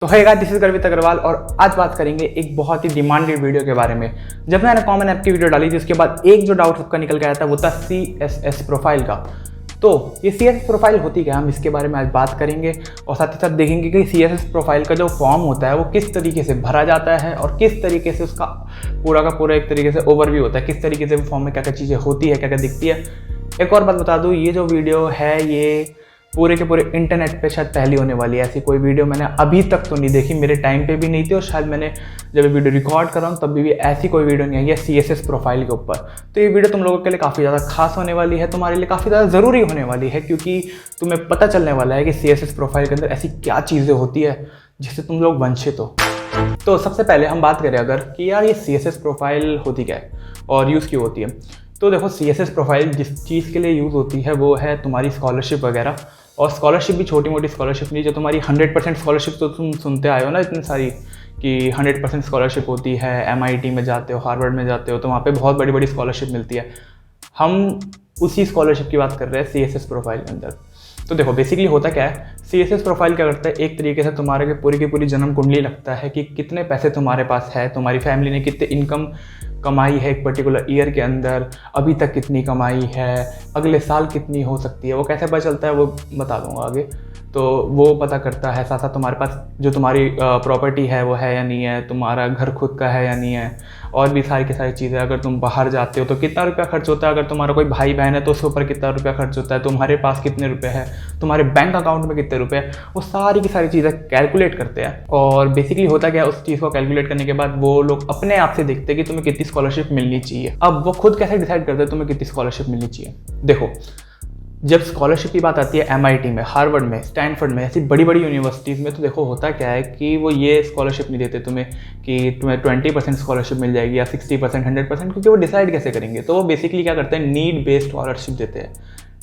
तो है guys, this is गर्वित अग्रवाल और आज बात करेंगे एक बहुत ही डिमांडेड वीडियो के बारे में। जब मैंने कॉमन ऐप की वीडियो डाली थी उसके बाद एक जो डाउट सबका निकल के आया था वो था CSS प्रोफाइल का। तो ये CSS प्रोफाइल होती क्या, हम इसके बारे में आज बात करेंगे और साथ ही साथ देखेंगे कि CSS प्रोफाइल का जो फॉर्म होता है वो किस तरीके से भरा जाता है और किस तरीके से उसका पूरा का पूरा एक तरीके से ओवरव्यू होता है, किस तरीके से फॉर्म में क्या क्या चीज़ें होती है, क्या क्या दिखती है। एक और बात बता दूँ, ये जो वीडियो है ये पूरे के पूरे इंटरनेट पे शायद पहली होने वाली है। ऐसी कोई वीडियो मैंने अभी तक तो नहीं देखी, मेरे टाइम पे भी नहीं थी और शायद मैंने जब ये वीडियो रिकॉर्ड कर रहा हूँ तब भी ऐसी कोई वीडियो नहीं आई है CSS प्रोफाइल के ऊपर। तो ये वीडियो तुम लोगों के लिए काफ़ी ज़्यादा खास होने वाली है, तुम्हारे लिए काफ़ी ज़्यादा ज़रूरी होने वाली है, क्योंकि तुम्हें पता चलने वाला है कि CSS प्रोफाइल के अंदर ऐसी क्या चीज़ें होती है जिससे तुम लोग वंचित हो। तो सबसे पहले हम बात करें अगर कि यार ये CSS प्रोफाइल होती क्या है और यूज़ क्यों होती है। तो देखो, CSS प्रोफाइल जिस चीज़ के लिए यूज़ होती है वो है तुम्हारी स्कॉलरशिप वगैरह, और स्कॉलरशिप भी छोटी मोटी स्कॉलरशिप नहीं, जो तुम्हारी 100% स्कॉलरशिप तो तुम सुनते आए हो ना इतनी सारी कि 100% स्कॉलरशिप होती है, MIT में जाते हो, हार्वर्ड में जाते हो तो वहाँ पे बहुत बड़ी बड़ी स्कॉलरशिप मिलती है। हम उसी स्कॉलरशिप की बात कर रहे हैं CSS प्रोफाइल के अंदर। तो देखो बेसिकली होता क्या है, CSS प्रोफाइल क्या करता है, एक तरीके से तुम्हारे के पूरी की पूरी जन्म कुंडली लगता है कि कितने पैसे तुम्हारे पास है, तुम्हारी फैमिली ने कितने इनकम कमाई है एक पर्टिकुलर ईयर के अंदर, अभी तक कितनी कमाई है, अगले साल कितनी हो सकती है। वो कैसे पता चलता है वो बता दूंगा आगे। तो वो पता करता है, साथ साथ तुम्हारे पास जो तुम्हारी प्रॉपर्टी है वो है या नहीं है, तुम्हारा घर खुद का है या नहीं है, और भी सारी की सारी चीज़ें। अगर तुम बाहर जाते हो तो कितना रुपया खर्च होता है, अगर तुम्हारा कोई भाई बहन है तो उसके ऊपर कितना रुपया खर्च होता है, तुम्हारे पास कितने रुपए है, तुम्हारे बैंक अकाउंट में कितने रुपए हैं, वो सारी की सारी चीज़ें कैलकुलेट करते हैं। और बेसिकली होता क्या है, उस चीज़ को कैलकुलेट करने के बाद वो लोग अपने आप से देखते हैं कि तुम्हें कितनी स्कॉलरशिप मिलनी चाहिए। अब वो खुद कैसे डिसाइड करते हैं तुम्हें कितनी स्कॉलरशिप मिलनी चाहिए। देखो, जब स्कॉलरशिप की बात आती है MIT में, हार्वर्ड में, स्टैनफोर्ड में, ऐसी बड़ी बड़ी यूनिवर्सिटीज़ में, तो देखो होता क्या है कि वो ये स्कॉलरशिप नहीं देते तुम्हें कि तुम्हें 20% स्कॉलरशिप मिल जाएगी या 60%, 100%, क्योंकि वो डिसाइड कैसे करेंगे। तो वो बेसिकली क्या करते हैं, नीड बेस्ड स्कॉलरशिप देते हैं।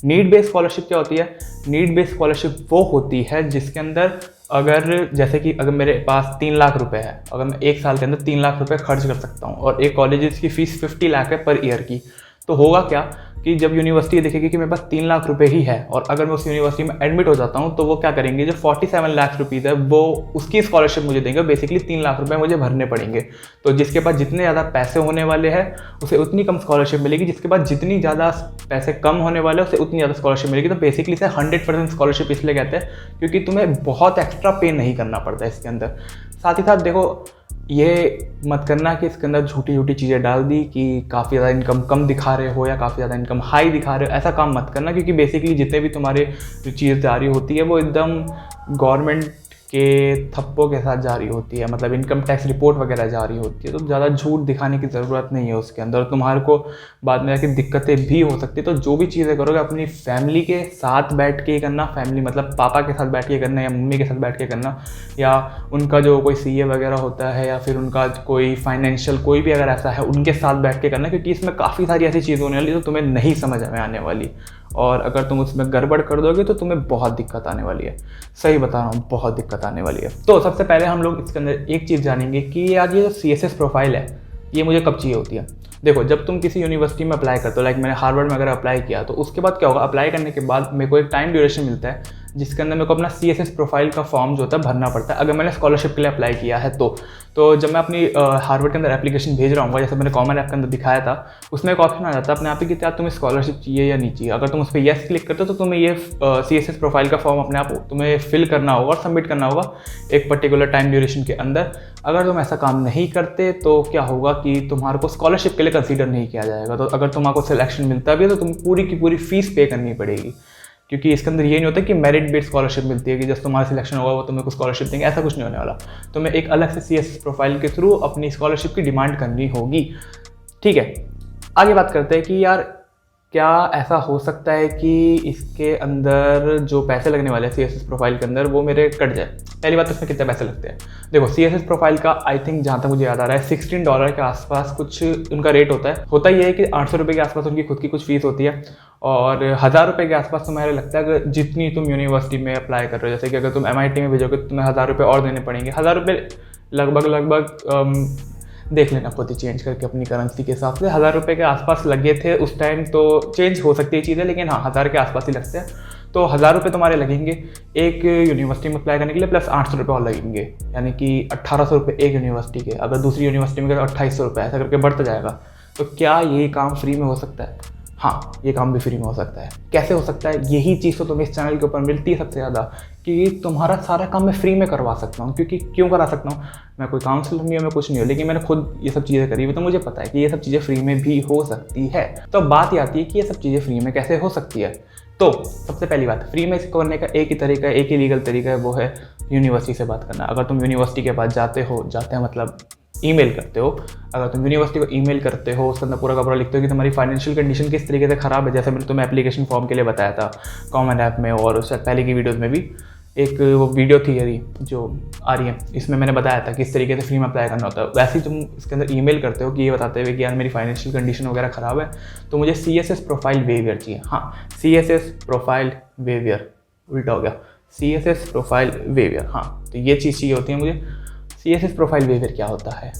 नीड बेस्ड स्कॉलरशिप क्या होती है, नीड बेस्ड स्कॉलरशिप वो होती है जिसके अंदर अगर जैसे कि अगर मेरे पास 3 लाख रुपए है, अगर मैं एक साल के अंदर 3 लाख रुपए खर्च कर सकता हूँ और एक कॉलेज की फ़ीस 50 लाख है पर ईयर की, तो होगा क्या कि जब यूनिवर्सिटी देखेगी कि मेरे पास 3 लाख रुपए ही है और अगर मैं उस यूनिवर्सिटी में एडमिट हो जाता हूँ तो वो क्या करेंगे, जो 47 लाख रुपीज़ है वो उसकी स्कॉलरशिप मुझे देंगे। बेसिकली 3 लाख रुपए मुझे भरने पड़ेंगे। तो जिसके पास जितने ज़्यादा पैसे होने वाले हैं उसे उतनी कम स्कॉलरशिप मिलेगी, जिसके पास जितनी ज़्यादा पैसे कम होने वाले हैं उसे उतनी ज़्यादा स्कॉलरशिप मिलेगी। तो बेसिकली इसे 100% स्कॉलरशिप इसलिए कहते हैं क्योंकि तुम्हें बहुत एक्स्ट्रा पे नहीं करना पड़ता है इसके अंदर। साथ ही साथ देखो, ये मत करना कि इसके अंदर झूठी झूठी चीज़ें डाल दी कि काफ़ी ज़्यादा इनकम कम दिखा रहे हो या काफ़ी ज़्यादा इनकम हाई दिखा रहे हो, ऐसा काम मत करना, क्योंकि बेसिकली जितने भी तुम्हारे जो चीज़ जारी होती है वो एकदम गवर्नमेंट के थप्पों के साथ जारी होती है, मतलब इनकम टैक्स रिपोर्ट वगैरह जारी होती है। तो ज़्यादा झूठ दिखाने की ज़रूरत नहीं है उसके अंदर, तुम्हारे को बाद में जाके दिक्कतें भी हो सकती है। तो जो भी चीज़ें करोगे अपनी फैमिली के साथ बैठ के करना, फैमिली मतलब पापा के साथ बैठ के करना या मम्मी के साथ बैठ के करना, या उनका जो कोई CA वगैरह होता है या फिर उनका कोई फाइनेंशियल कोई भी अगर ऐसा है उनके साथ बैठ के करना, क्योंकि इसमें काफ़ी सारी ऐसी चीज़ होने वाली जो तुम्हें नहीं समझ में आने वाली, और अगर तुम उसमें गड़बड़ कर दोगे तो तुम्हें बहुत दिक्कत आने वाली है। सही बता रहा हूँ, बहुत दिक्कत आने वाली है। तो सबसे पहले हम लोग इसके अंदर एक चीज़ जानेंगे कि यार ये जो CSS प्रोफाइल है ये मुझे कब चाहिए होती है। देखो, जब तुम किसी यूनिवर्सिटी में अप्लाई करते हो, लाइक मैंने हार्वर्ड में अगर अप्लाई किया तो उसके बाद क्या होगा, अप्लाई करने के बाद मेरे को एक टाइम ड्यूरेशन मिलता है जिसके अंदर मेरे को अपना CSS प्रोफाइल का फॉर्म जो होता है भरना पड़ता है, अगर मैंने स्कॉलरशिप के लिए अप्लाई किया है तो जब मैं अपनी हार्वर्ड के अंदर एप्लीकेशन भेज रहा हूँ, जैसे मैंने कॉमन ऐप के अंदर दिखाया था, उसमें एक ऑप्शन आ जाता है अपने आप ही कि क्या तुम्हें स्कॉलरशिप चाहिए या नहीं चाहिए। अगर तुम उस पर येस क्लिक करते हो तो तुम्हें ये CSS प्रोफाइल का फॉर्म अपने आप तुम्हें फिल करना होगा और सबमिट करना होगा एक पर्टिकुलर टाइम ड्यूरेशन के अंदर। अगर तुम ऐसा काम नहीं करते तो क्या होगा कि तुम्हारे को स्कॉलरशिप के लिए कंसीडर नहीं किया जाएगा। तो अगर तुम्हारे को सिलेक्शन मिलता भी है तो तुम पूरी की पूरी फीस पे करनी पड़ेगी, क्योंकि इसके अंदर ये नहीं होता कि मेरिट बेस्ड स्कॉलरशिप मिलती है कि जब तुम्हारा सिलेक्शन होगा वो तुम्हें कुछ स्कॉलरशिप देंगे, ऐसा कुछ नहीं होने वाला। तुम्हें एक अलग से CSS प्रोफाइल के थ्रू अपनी स्कॉलरशिप की डिमांड करनी होगी। ठीक है, आगे बात करते हैं कि यार क्या ऐसा हो सकता है कि इसके अंदर जो पैसे लगने वाले हैं CSS प्रोफाइल के अंदर वो मेरे कट जाए। पहली बात तो इसमें कितने पैसे लगते हैं। देखो, CSS प्रोफाइल का आई थिंक जहाँ तक मुझे याद आ रहा है $16 के आसपास कुछ उनका रेट होता है। होता ये है कि 800 रुपये के आसपास उनकी खुद की कुछ फीस होती है और 1000 रुपये के आसपास तुम्हारे लगता है अगर जितनी तुम यूनिवर्सिटी में अप्लाई कर रहे हो। जैसे कि अगर तुम MIT में भेजोगे तो तुम्हें 1000 रुपये और देने पड़ेंगे। 1000 रुपये लगभग देख लेना खुद ही चेंज करके अपनी करेंसी के हिसाब से। 1000 रुपये के आसपास लगे थे उस टाइम, तो चेंज हो सकती है चीज़ें, लेकिन हाँ 1000 के आसपास ही लगते हैं। तो 1000 रुपये तुम्हारे लगेंगे एक यूनिवर्सिटी में अप्लाई करने के लिए, प्लस 800 रुपये और लगेंगे, यानी कि 1800 रुपये एक यूनिवर्सिटी के। अगर दूसरी यूनिवर्सिटी में गए तो 2800 रुपये, ऐसा करके बढ़ता जाएगा। तो क्या ये काम फ्री में हो सकता है? हाँ, ये काम भी फ्री में हो सकता है। कैसे हो सकता है? यही चीज़ तो तुम्हें इस चैनल के ऊपर मिलती है सबसे ज़्यादा, कि तुम्हारा सारा काम मैं फ्री में करवा सकता हूँ। क्योंकि क्यों करा सकता हूँ? मैं कोई काउंसलर नहीं हूँ, मैं कुछ नहीं हूँ, लेकिन मैंने खुद ये सब चीज़ें करी हुई, तो मुझे पता है कि ये सब चीज़ें फ्री में भी हो सकती है। तो अब बात आती है कि ये सब चीज़ें फ्री में कैसे हो सकती है। तो सबसे पहली बात, फ्री में इसको करने का एक ही तरीका है, एक ही लीगल तरीका है, वो है यूनिवर्सिटी से बात करना। अगर तुम यूनिवर्सिटी के पास जाते हैं मतलब ईमेल करते हो, अगर तुम यूनिवर्सिटी को ईमेल करते हो, उसके अंदर पूरा का पूरा लिखते हो कि तुम्हारी फाइनेंशियल कंडीशन किस तरीके से ख़राब है, जैसे मैंने तुम्हें एप्लीकेशन फॉर्म के लिए बताया था कॉमन ऐप में, और उससे पहले की वीडियोज़ में भी एक वो वीडियो थियरी जो आ रही है, इसमें मैंने बताया था किस तरीके से फ्री में अप्लाई करना होता है। वैसे ही तुम इसके अंदर ईमेल करते हो कि ये बताते हुए कि यार मेरी फाइनेंशियल कंडीशन वगैरह ख़राब है, तो मुझे CSS प्रोफाइल बिहेवियर चाहिए। हाँ, CSS प्रोफाइल बिहेवियर, उल्टा हो गया, CSS प्रोफाइल बिहेवियर। हाँ, तो ये चीज़ चाहिए होती है मुझे। CSS प्रोफाइल बिहेवियर क्या होता है?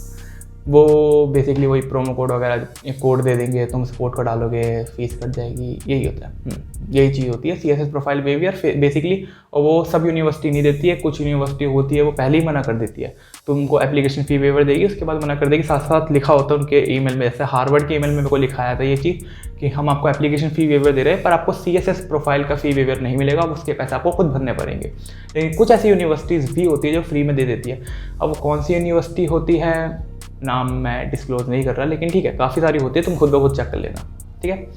वो बेसिकली वही प्रोमो कोड वगैरह कोड दे देंगे, तुम सपोर्ट को डालोगे, फीस कट जाएगी, यही होता है। यही चीज़ होती है CSS प्रोफाइल बिहेवियर बेसिकली। और वो सब यूनिवर्सिटी नहीं देती है, कुछ यूनिवर्सिटी होती है वो पहले ही मना कर देती है, तुमको एप्लीकेशन फ़ी वेवर देगी, उसके बाद मना कर देगी। साथ साथ लिखा होता है उनके ईमेल में, जैसे हार्वर्ड के ईमेल में मेरे को लिखा आया था ये चीज़ कि हम आपको एप्लीकेशन फ़ी वेवर दे रहे हैं, पर आपको CSS प्रोफाइल का फ़ी वेवर नहीं मिलेगा, उसके पैसे आपको खुद भरने पड़ेंगे। लेकिन कुछ ऐसी यूनिवर्सिटीज़ भी होती है जो फ्री में दे देती है। अब वो कौन सी यूनिवर्सिटी होती है, नाम मैं डिस्क्लोज नहीं कर रहा, लेकिन ठीक है, काफ़ी सारी होती है, तुम खुद ब खुद चेक कर लेना, ठीक है।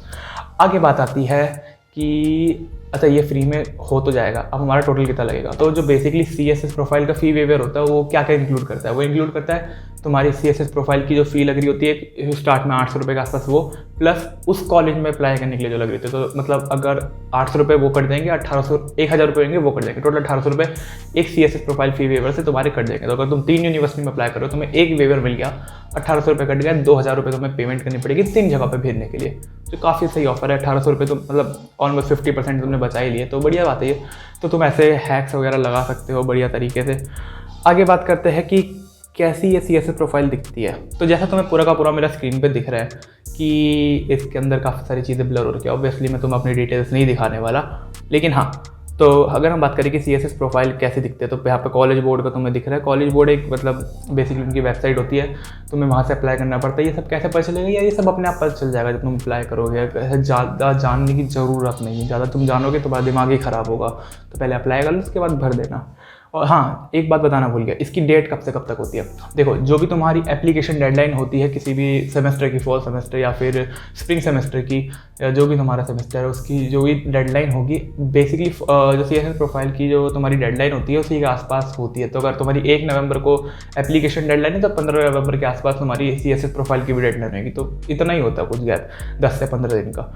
आगे बात आती है कि अच्छा ये फ्री में हो तो जाएगा, अब हमारा टोटल कितना लगेगा। तो जो बेसिकली CSS प्रोफाइल का फ़ी वेवर होता है वो क्या क्या इंक्लूड करता है? वो इंक्लूड करता है तुम्हारी CSS प्रोफाइल की जो फ़ी लग रही होती है स्टार्ट में 800 रुपये के आसपास, वो प्लस उस कॉलेज में अप्लाई करने के लिए जो लग रही थी। तो मतलब अगर 800 रुपये वो कट देंगे, 1000 रुपये होंगे वो कट जाएंगे, टोटल 1800 रुपये एक CSS प्रोफाइल फ़ी वेवर से तुम्हारे कट जाएंगे। तो अगर तुम 3 यूनिवर्सिटी में अप्लाई करो, तुम्हें एक वेवर मिल गया, 1800 रुपये कट गया, 2000 रुपये तुम्हें पेमेंट करनी पड़ेगी 3 जगह पर भेजने के लिए। तो काफ़ी सही ऑफर है, 1800 रुपये तो मतलब ऑलमोस्ट 50% तुमने बचा ही लिए, तो बढ़िया बात है ये। तो तुम ऐसे हैक्स वगैरह लगा सकते हो बढ़िया तरीके से। आगे बात करते हैं कि कैसी ये CSS प्रोफाइल दिखती है। तो जैसा तुम्हें पूरा का पूरा मेरा स्क्रीन पे दिख रहा है कि इसके अंदर काफ़ी सारी चीज़ें ब्लर हो रही है। ऑब्वियसली मैं तुम्हें अपनी डिटेल्स नहीं दिखाने वाला, लेकिन हाँ, तो अगर हम बात करें कि CSS प्रोफाइल कैसे दिखते हैं, तो यहाँ पे कॉलेज बोर्ड का तुम्हें दिख रहा है। कॉलेज बोर्ड एक मतलब बेसिकली उनकी वेबसाइट होती है, तुम्हें वहाँ से अप्लाई करना पड़ता है। ये सब कैसे पता चलेगा? या ये सब अपने आप पता चल जाएगा जब तुम अप्लाई करोगे। ऐसे ज़्यादा जानने की ज़रूरत नहीं है, ज़्यादा तुम जानोगे तो तुम्हारा दिमाग ही ख़राब होगा। तो पहले अप्लाई कर लो, उसके बाद भर देना। और हाँ, एक बात बताना भूल गया, इसकी डेट कब से कब तक होती है। देखो, जो भी तुम्हारी एप्लीकेशन डेडलाइन होती है किसी भी सेमेस्टर की, फॉल सेमेस्टर या फिर स्प्रिंग सेमेस्टर की, या जो भी तुम्हारा सेमेस्टर है उसकी जो भी डेडलाइन होगी, बेसिकली जो CSS प्रोफाइल की जो तुम्हारी डेडलाइन होती है उसी के आसपास होती है। तो अगर तुम्हारी 1 नवंबर को एप्लीकेशन डेडलाइन है, तो 15 नवंबर के आसपास तुम्हारी CSS प्रोफाइल की भी डेडलाइन रहेगी। तो इतना ही होता है, कुछ गैप 10 से 15 दिन का,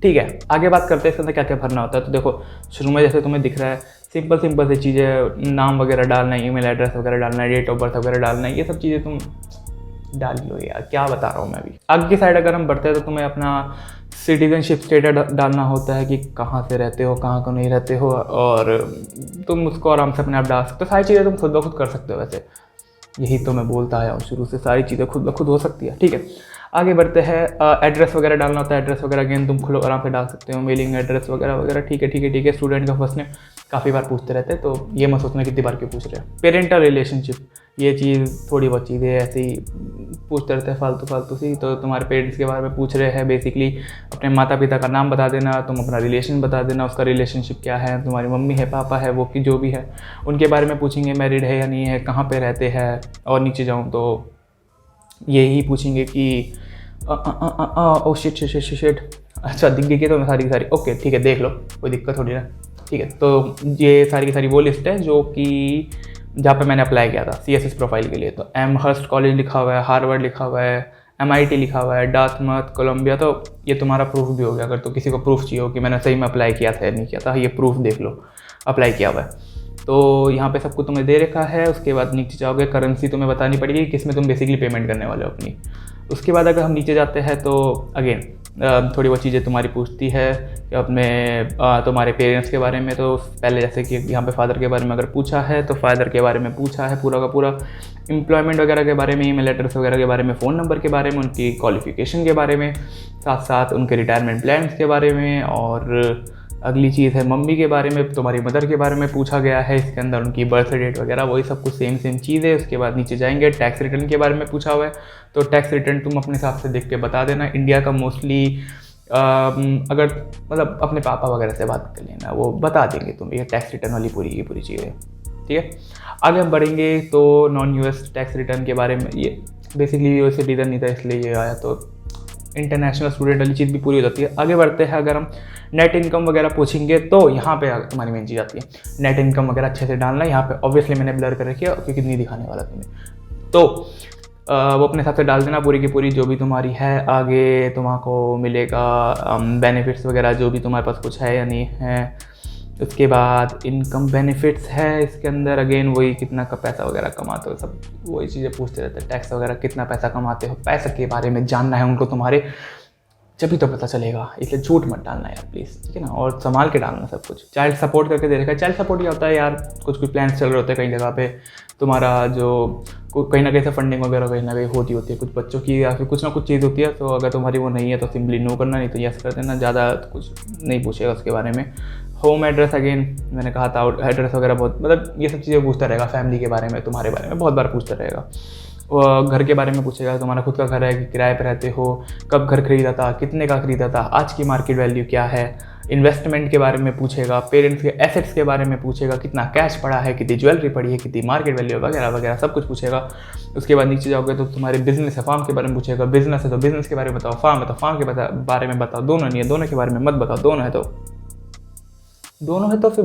ठीक है। आगे बात करते हैं इसके अंदर क्या क्या भरना होता है। तो देखो, शुरू में जैसे तुम्हें दिख रहा है सिंपल सी चीज़ें, नाम वगैरह डालना है, ईमेल एड्रेस वगैरह डालना है, डेट ऑफ बर्थ वगैरह डालना है, ये सब चीज़ें तुम डाल लो यार, क्या बता रहा हूँ मैं अभी। आगे की साइड अगर हम बढ़ते हैं तो तुम्हें अपना सिटीजनशिप स्टेटस डालना होता है कि कहाँ से रहते हो, कहाँ को नहीं रहते हो, और तुम उसको आराम से अपने आप डाल सकते हो। सारी चीज़ें तुम खुद ब खुद कर सकते हो। वैसे यही तो मैं बोलता आया हूँ शुरू से, सारी चीज़ें खुद ब खुद हो सकती है, ठीक है। आगे बढ़ते हैं, एड्रेस वगैरह डालना होता है। एड्रेस वगैरह अगेन तुम खुद आराम से डाल सकते हो, मेलिंग एड्रेस वगैरह वगैरह, ठीक है। स्टूडेंट का फर्स्ट नेम काफ़ी बार पूछते रहते हैं, तो ये मत सोचना कितनी बार क्यों पूछ रहे हैं। पेरेंटल रिलेशनशिप, ये चीज़ थोड़ी बहुत चीज़ें ऐसे ही पूछते रहते हैं फालतू सी। तो तुम्हारे पेरेंट्स के बारे में पूछ रहे हैं, बेसिकली अपने माता पिता का नाम बता देना, तुम अपना रिलेशन बता देना, उसका रिलेशनशिप क्या है, तुम्हारी मम्मी है, पापा है, वो कि जो भी है उनके बारे में पूछेंगे, मैरिड है या नहीं है, कहाँ पे रहते हैं। और नीचे जाऊँ तो यही पूछेंगे कि ओ शिट, अच्छा दिख गई तो सारी की सारी, ओके ठीक है, देख लो, कोई दिक्कत थोड़ी ना, ठीक है। तो ये सारी की सारी वो लिस्ट है जो कि जहाँ पे मैंने अप्लाई किया था CSS प्रोफाइल के लिए। तो एमहर्स्ट कॉलेज लिखा हुआ है, हार्वर्ड लिखा हुआ है, MIT लिखा हुआ है, डार्थमथ, कोलंबिया। तो ये तुम्हारा प्रूफ भी हो गया। अगर तो किसी को प्रूफ चाहिए हो कि मैंने सही में अप्लाई किया था या नहीं किया था, ये प्रूफ देख लो, अप्लाई किया हुआ है। तो यहाँ पे सब कुछ तुम्हें दे रखा है। उसके बाद नीचे जाओगे, करेंसी तुम्हें बतानी पड़ेगी किस में तुम बेसिकली पेमेंट करने वाले हो अपनी। उसके बाद अगर हम नीचे जाते हैं तो अगेन थोड़ी बहुत चीज़ें तुम्हारी पूछती है कि अपने तुम्हारे पेरेंट्स के बारे में। तो पहले जैसे कि यहाँ पे फादर के बारे में अगर पूछा है तो फादर के बारे में पूछा है पूरा का पूरा, एम्प्लॉयमेंट वगैरह के बारे में, ईमेल एड्रेस वगैरह के बारे में, फ़ोन नंबर के बारे में, उनकी क्वालिफिकेशन के बारे में, साथ साथ उनके रिटायरमेंट प्लान्स के बारे में, और अगली चीज़ है मम्मी के बारे में, तुम्हारी मदर के बारे में पूछा गया है इसके अंदर, उनकी बर्थ डेट वगैरह वही सब कुछ सेम चीज़ है। उसके बाद नीचे जाएंगे, टैक्स रिटर्न के बारे में पूछा हुआ है, तो टैक्स रिटर्न तुम अपने हिसाब से देख के बता देना। इंडिया का मोस्टली अगर मतलब अपने पापा वगैरह से बात कर लेना, वो बता देंगे तुम्हें ये टैक्स रिटर्न वाली पूरी की पूरी चीज़ें, ठीक है। आगे हम बढ़ेंगे तो नॉन यूएस टैक्स रिटर्न के बारे में, ये बेसिकली यूएस सिटीजन नहीं था इसलिए ये आया, तो इंटरनेशनल स्टूडेंट वाली चीज़ भी पूरी हो जाती है। आगे बढ़ते हैं, अगर हम नेट इनकम वगैरह पूछेंगे तो यहाँ पे तुम्हारी मेन चीज़ आती है, नेट इनकम वगैरह अच्छे से डालना है। यहाँ पे ऑब्वियसली मैंने ब्लर कर रखी है क्योंकि नहीं दिखाने वाला तुम्हें, तो वो अपने हिसाब से डाल देना पूरी की पूरी जो भी तुम्हारी है। आगे तुम्हारा मिलेगा बेनिफिट्स वगैरह जो भी तुम्हारे पास कुछ है या नहीं है। उसके बाद इनकम बेनिफिट्स है इसके अंदर, अगेन वही कितना का पैसा वगैरह कमाते हो, सब वही चीज़ें पूछते रहते हैं। टैक्स वगैरह कितना पैसा कमाते हो, पैसे के बारे में जानना है उनको तुम्हारे, जब तो पता चलेगा, इसलिए झूठ मत डालना यार प्लीज़, ठीक है ना, और संभाल के डालना सब कुछ। चाइल्ड सपोर्ट करके दे रखा है। चाइल्ड सपोर्ट क्या होता है यार, कुछ प्लान्स चल रहे होते हैं कई जगह पे, तुम्हारा जो कहीं ना कहीं से फंडिंग वगैरह कहीं ना कहीं होती है कुछ बच्चों की, या फिर कुछ ना कुछ चीज़ होती है, तो अगर तुम्हारी वो नहीं है तो सिंपली नो करना, नहीं तो यस कर देना, ज़्यादा कुछ नहीं पूछेगा उसके बारे में। होम एड्रेस, अगेन मैंने कहा था एड्रेस वगैरह बहुत, मतलब ये सब चीज़ें पूछता रहेगा। फैमिली के बारे में, तुम्हारे बारे में बहुत बार पूछता रहेगा। घर के बारे में पूछेगा, तुम्हारा खुद का घर है कि किराए पर रहते हो, कब घर खरीदा था, कितने का खरीदा था, आज की मार्केट वैल्यू क्या है। इन्वेस्टमेंट के बारे में पूछेगा, पेरेंट्स के एसेट्स के बारे में पूछेगा, कितना कैश पड़ा है, कितनी ज्वेलरी पड़ी है, कितनी मार्केट वैल्यू वगैरह वगैरह सब कुछ पूछेगा। उसके बाद नीचे जाओगे तो तुम्हारे बिजनेस है, फार्म के बारे में पूछेगा। बिजनेस है तो बिजनेस के बारे में बताओ, फार्म है तो फार्म के बारे में बताओ। दोनों नहीं है, दोनों के बारे में मत बताओ, दोनों है तो फिर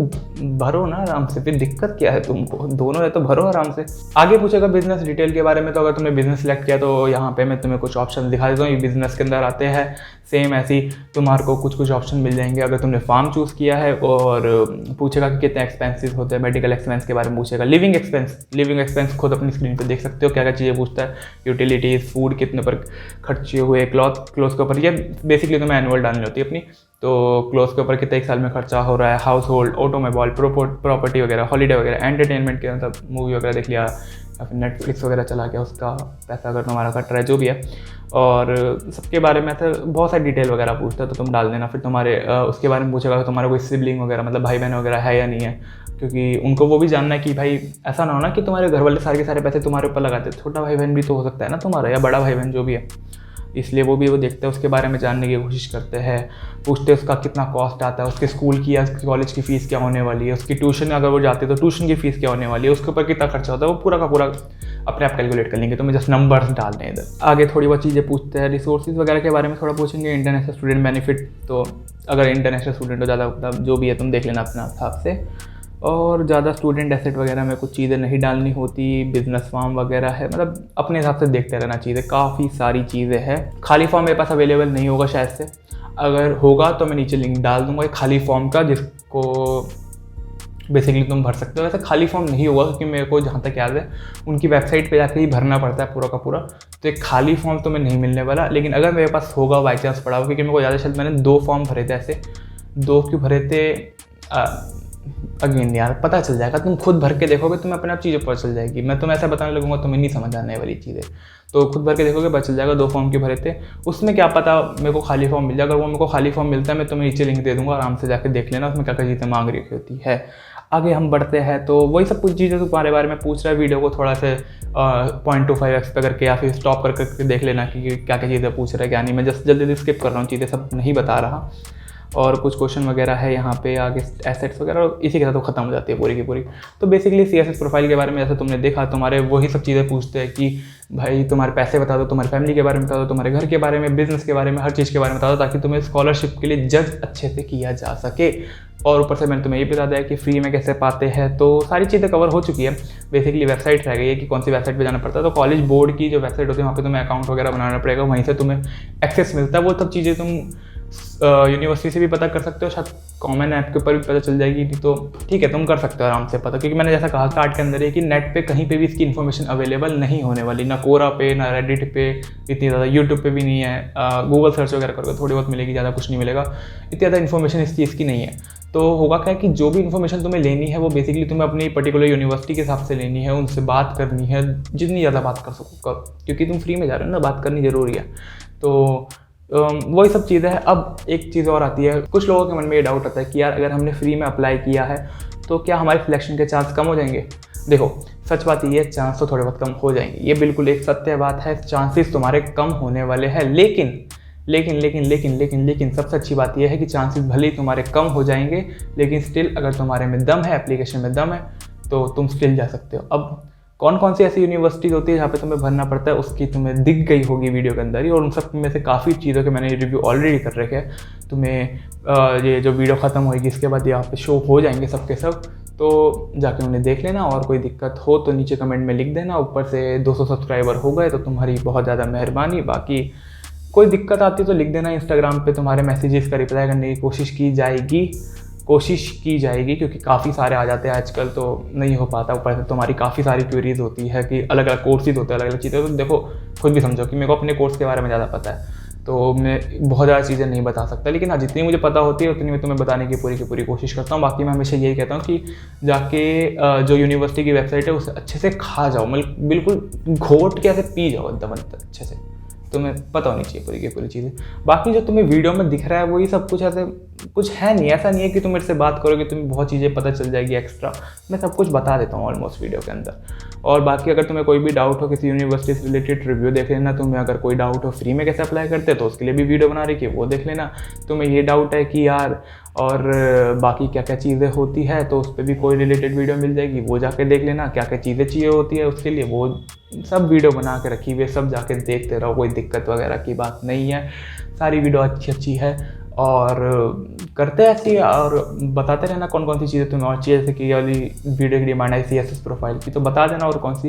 भरो ना आराम से, फिर दिक्कत क्या है तुमको, दोनों है तो भरो आराम से। आगे पूछेगा बिजनेस डिटेल के बारे में, तो अगर तुमने बिजनेस सेलेक्ट किया तो यहाँ पे मैं तुम्हें कुछ ऑप्शन दिखा देता हूँ, ये बिजनेस के अंदर आते हैं। सेम ऐसे ही तुम्हारे को कुछ ऑप्शन मिल जाएंगे। अगर तुमने फार्म चूज़ किया है, और पूछेगा कि कितने एक्सपेंसेस होते हैं, मेडिकल एक्सपेंस के बारे में पूछेगा। लिविंग एक्सपेंस खुद अपनी स्क्रीन पर देख सकते हो क्या क्या चीज़ें पूछता है, यूटिलिटीज़, फूड कितने पर खर्चे हुए, क्लॉथ के ऊपर, ये बेसिकली तुम्हें एनुअल डालनी होती है अपनी, तो क्लोज के ऊपर कितने एक साल में खर्चा हो रहा है, हाउस होल्ड, ऑटोमोबाइल, प्रॉपर्टी वगैरह, हॉलीडे वगैरह, एंटरटेनमेंट के मतलब मूवी वगैरह देख लिया, या फिर नेटफ्लिक्स वगैरह चला गया, उसका पैसा अगर तुम्हारा कट रहा है जो भी है। और सबके बारे में तो बहुत सारी डिटेल वगैरह पूछता है, तो तुम डाल देना। फिर तुम्हारे उसके बारे में पूछेगा तुम्हारा कोई सिबलिंग वगैरह, मतलब भाई बहन वगैरह है या नहीं है, क्योंकि उनको वो भी जानना है कि भाई ऐसा ना हो ना कि तुम्हारे घर वाले सारे के सारे पैसे तुम्हारे ऊपर लगाते हैं। छोटा भाई बहन भी तो हो सकता है ना तुम्हारा, या बड़ा भाई बहन जो भी है, इसलिए वो देखते हैं, उसके बारे में जानने की कोशिश करते हैं। पूछते हैं उसका कितना कॉस्ट आता है, उसके स्कूल की या कॉलेज की फ़ीस क्या होने वाली है, उसकी ट्यूशन अगर वो जाते हैं तो ट्यूशन की फ़ीस क्या होने वाली है, उसके ऊपर कितना खर्चा होता है, वो पूरा का पूरा अपने आप कैलकुलेट कर लेंगे। तो मैं जस्ट नंबर्स डाल दें इधर। आगे थोड़ी बहुत चीज़ें पूछते हैं, रिसोर्सेज वगैरह के बारे में थोड़ा पूछेंगे। इंटरनेशनल स्टूडेंट बेनिफिट, तो अगर इंटरनेशनल स्टूडेंट हो ज़्यादा, मतलब जो भी है तुम देख लेना अपने हिसाब से। और ज़्यादा स्टूडेंट एसेट वगैरह में कुछ चीज़ें नहीं डालनी होती, बिजनेस फॉर्म वगैरह है, मतलब अपने हिसाब से देखते रहना चाहिए। काफ़ी सारी चीज़ें हैं। खाली फॉर्म मेरे पास अवेलेबल नहीं होगा शायद से, अगर होगा तो मैं नीचे लिंक डाल दूँगा एक खाली फॉर्म का, जिसको बेसिकली तुम भर सकते हो। वैसे खाली फॉर्म नहीं होगा क्योंकि मेरे को जहाँ तक याद है उनकी वेबसाइट पे जाकर ही भरना पड़ता है पूरा का पूरा, तो एक खाली फॉर्म तो मैं नहीं मिलने वाला। लेकिन अगर मेरे पास होगा बाई चांस पड़ा हो, क्योंकि मेरे को ज़्यादा शायद मैंने 2 फॉर्म भरे थे, ऐसे 2 क्यों भरे थे अगेन यार पता चल जाएगा, तुम खुद भर के देखोगे तुम्हें अपने आप चीज़ें पता चल जाएगी। मैं तुम्हें ऐसा बताने लगूंगा तुम्हें नहीं समझ आने वाली चीज़ें, तो खुद भर के देखोगे पता चल जाएगा। 2 फॉर्म के भरे थे, उसमें क्या पता मेरे को खाली फॉर्म मिल जाए। अगर वो मेरे को खाली फॉर्म मिलता है मैं तुम्हें नीचे लिंक दे दूँगा, आराम से जाकर देख लेना उसमें क्या क्या चीज़ें मांग रही होती है। आगे हम बढ़ते हैं, तो वही सब कुछ चीज़ें तुम्हारे बारे में पूछ रहा है। वीडियो को थोड़ा सा 0.25x पे करके या फिर स्टॉप करके देख लेना कि क्या क्या चीज़ें पूछ रहा है क्या नहीं। मैं जस्ट जल्दी स्किप कर रहा हूँ, चीज़ें सब नहीं बता रहा। और कुछ क्वेश्चन वगैरह है यहाँ पे आगे, एसेट्स वगैरह, और इसी के साथ वो खत्म हो जाती है पूरी की पूरी। तो बेसिकली CSS प्रोफाइल के बारे में जैसे तुमने देखा, तुम्हारे वही सब चीज़ें पूछते हैं कि भाई तुम्हारे पैसे बता दो, तुम्हारी फैमिली के बारे में बता दो, तुम्हारे घर के बारे में, बिजनेस के बारे में, हर चीज़ के बारे में बता दो, ताकि तुम्हें स्कॉलरशिप के लिए जज अच्छे से किया जा सके। और ऊपर से मैंने तुम्हें ये बता दिया कि फ्री में कैसे पाते हैं, तो सारी चीज़ें कवर हो चुकी है। बेसिकली वेबसाइट रह गई है कि कौन सी वेबसाइट पे जाना पड़ता है। तो कॉलेज बोर्ड की जो वेबसाइट होती है वहाँ पे तुम्हें अकाउंट वगैरह बनाना पड़ेगा, वहीं से तुम्हें एक्सेस मिलता है। वो सब चीज़ें तुम यूनिवर्सिटी से भी पता कर सकते हो, शायद कॉमन ऐप के ऊपर भी पता चल जाएगी, तो ठीक है तुम कर सकते हो आराम से पता। क्योंकि मैंने जैसा कहा स्टार्ट के अंदर है कि नेट पे कहीं पे भी इसकी इन्फॉर्मेशन अवेलेबल नहीं होने वाली, ना कोरा पे, ना रेडिट पे इतनी ज़्यादा, यूट्यूब पे भी नहीं है। गूगल सर्च वगैरह करोगे थोड़ी बहुत मिलेगी, ज़्यादा कुछ नहीं मिलेगा। इतनी ज़्यादा इन्फॉर्मेशन इस चीज़ की नहीं है। तो होगा क्या कि जो भी इन्फॉर्मेशन तुम्हें लेनी है वो बेसिकली तुम्हें अपनी पर्टिकुलर यूनिवर्सिटी के हिसाब से लेनी है, उनसे बात करनी है, जितनी ज़्यादा बात कर सको करो, क्योंकि तुम फ्री में जा रहे हो ना, बात करनी ज़रूरी है। तो वही सब चीज़ें हैं। अब एक चीज़ और आती है, कुछ लोगों के मन में ये डाउट आता है कि यार अगर हमने फ्री में अप्लाई किया है तो क्या हमारे सिलेक्शन के चांस कम हो जाएंगे। देखो सच बात ये है, चांस तो थोड़े बहुत कम हो जाएंगे, ये बिल्कुल एक सत्य बात है, चांसेस तुम्हारे कम होने वाले हैं। लेकिन लेकिन लेकिन लेकिन लेकिन लेकिन सबसे अच्छी बात यह है कि चांसेस भले ही तुम्हारे कम हो जाएंगे, लेकिन स्टिल अगर तुम्हारे में दम है, एप्लीकेशन में दम है, तो तुम स्टिल जा सकते हो। अब कौन कौन सी ऐसी यूनिवर्सिटीज़ होती है जहाँ पे तुम्हें भरना पड़ता है, उसकी तुम्हें दिख गई होगी वीडियो के अंदर ही, और उन सब में से काफ़ी चीज़ों के मैंने रिव्यू ऑलरेडी कर रखे हैं। तुम्हें ये जो वीडियो ख़त्म होगी इसके बाद यहाँ पे शो हो जाएंगे सब के सब, तो जाके उन्हें देख लेना। और कोई दिक्कत हो तो नीचे कमेंट में लिख देना। ऊपर से 200 सब्सक्राइबर हो गए तो तुम्हारी बहुत ज़्यादा मेहरबानी। बाकी कोई दिक्कत आती तो लिख देना, इंस्टाग्राम पे तुम्हारे मैसेजेस का रिप्लाई करने की कोशिश की जाएगी, क्योंकि काफ़ी सारे आ जाते हैं आजकल तो नहीं हो पाता। ऊपर से तुम्हारी काफ़ी सारी क्वेरीज होती है कि अलग अलग कोर्सेज होते हैं, अलग अलग चीज़ें। तो देखो खुद भी समझो कि मेरे को अपने कोर्स के बारे में ज़्यादा पता है, तो मैं बहुत ज़्यादा चीज़ें नहीं बता सकता, लेकिन हाँ जितनी मुझे पता होती है उतनी मैं तुम्हें बताने की पूरी कोशिश करता हूँ। बाकी मैं हमेशा यही कहता हूँ कि जाके जो यूनिवर्सिटी की वेबसाइट है उसे अच्छे से खा जाओ, मतलब बिल्कुल घोट के ऐसे पी जाओ एकदम अच्छे से, तुम्हें पता होनी चाहिए पूरी चीज़ें। बाकी जो तुम्हें वीडियो में दिख रहा है वही सब कुछ, ऐसे कुछ है नहीं, ऐसा नहीं है कि तुम मेरे से बात करोगे तुम्हें बहुत चीज़ें पता चल जाएगी एक्स्ट्रा। मैं सब कुछ बता देता हूँ ऑलमोस्ट वीडियो के अंदर। और बाकी अगर तुम्हें कोई भी डाउट हो किसी यूनिवर्सिटी से रिलेटेड, रिव्यू देख लेना। तुम्हें अगर कोई डाउट हो फ्री में कैसे अप्लाई करते तो उसके लिए भी वीडियो बना रही है, वो देख लेना। तुम्हें ये डाउट है कि यार और बाकी क्या क्या चीज़ें होती है तो उस पर भी कोई रिलेटेड वीडियो मिल जाएगी, वो जाके देख लेना। क्या क्या चीज़ें चाहिए होती है उसके लिए वो सब वीडियो बना के रखी हुई है, सब जाके देखते रहो, कोई दिक्कत वगैरह की बात नहीं है। सारी वीडियो अच्छी है और करते हैं ऐसी, और बताते रहना कौन कौन सी चीज़ें तुम्हें और चाहिए। जैसे कि वाली वीडियो की डिमांड आई CSS प्रोफाइल की, तो बता देना और कौन सी